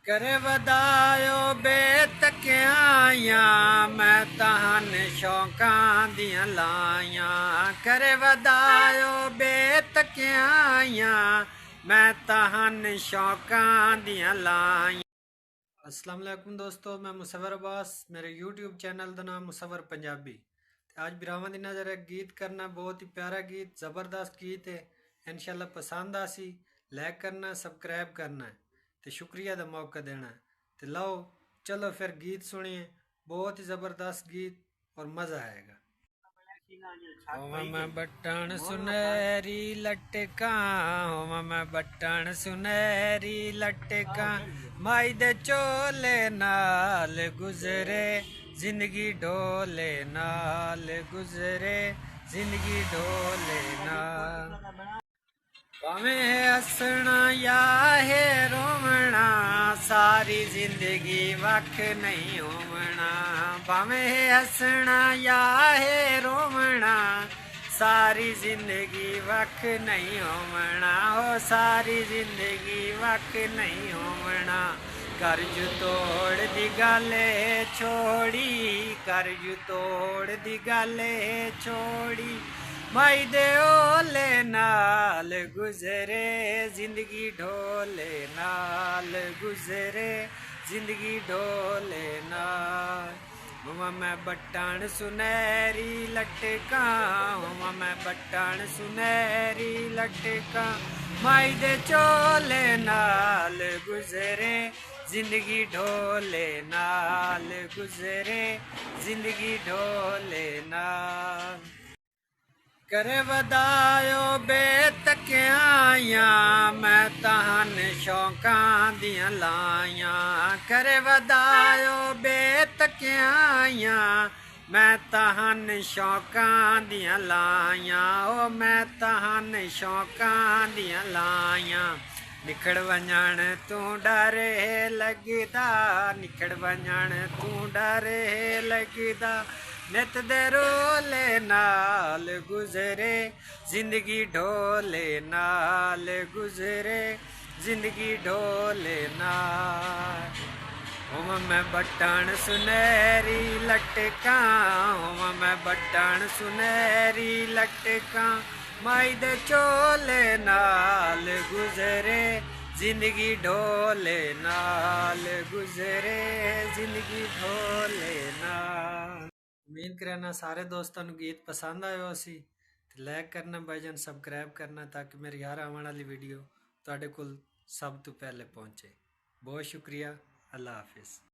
करे वदायो बेतकियां मैं तहन शौकां दियां लाइयां करे वदायो बेतकियां मैं तहन शौकां दियां लाइयां। अस्सलाम वालेकुम दोस्तों, मैं मुसवर अब्बास, मेरे यूट्यूब चैनल का नाम मुसवर पंजाबी। आज बिरावां दी नज़र एक गीत करना, बहुत ही प्यारा गीत, ज़बरदस्त गीत है। इंशाल्लाह पसंद आसी, लाइक करना, सब्सक्राइब करना है तो शुक्रिया का मौका देना है। तो लाओ चलो फिर गीत सुनिए, बहुत ही ज़बरदस्त गीत और मज़ा आएगा। होवा मैं बटन सुनहरी लटका, होवा मैं बटन सुनहरी लटका, माई दे चोले नाल गुजरे जिंदगी ढोले नाल गुजरे जिंदगी ढोले नाल। भावें हसना या है रोवना सारी जिंदगी वख नहीं होवना, भावें हसना या है रोवना सारी जिंदगी वख नहीं होवना, हो सारी जिंदगी वख नहीं होवना। कर्ज तोड़ दी गले छोड़ी, कर्ज तोड़ दी गले छोड़ी, माई दे ओले नाल गुजरे जिंदगी ढोले नाल गुजरे जिंदगी ढोले नाल। होवा मैं बटन सुनहरी लटका, होवा मैं बटन सुनहरी लटका, माई दे चोले नाल गुजरे जिंदगी ढोले नाल गुजरे जिंदगी ढोले नाल। करे वदायो बेतकियां मैं तहन शौकां दियां लाइयां, करे वदायो बेतकियां मैं तहन शौकां दियां लाइयां, ओ मैं तहन शौकां दियां लाइयां। निखड़ वञण तूं डरे लगदा, निखड़ वञण तूं डरे लगदा, नित दे रोले नाल गुजरे जिंदगी ढोले नाल गुजरे जिंदगी ढोले नाल। होवा मैं बटन सुनहरी लटका, होवा मैं बटन सुनहरी लटका, माई दे चोले नाल गुजरे जिंदगी ढोले नाल गुजरे जिंदगी ढोले नाल। उम्मीद करना सारे दोस्तों को गीत पसंद आयो सी, तो लाइक करना भाईजान, सब्सक्राइब करना ताकि मेरी हर आने वाली वीडियो तुहाडे कोल सब तो पहले पहुंचे। बहुत शुक्रिया, अल्लाह हाफिज़।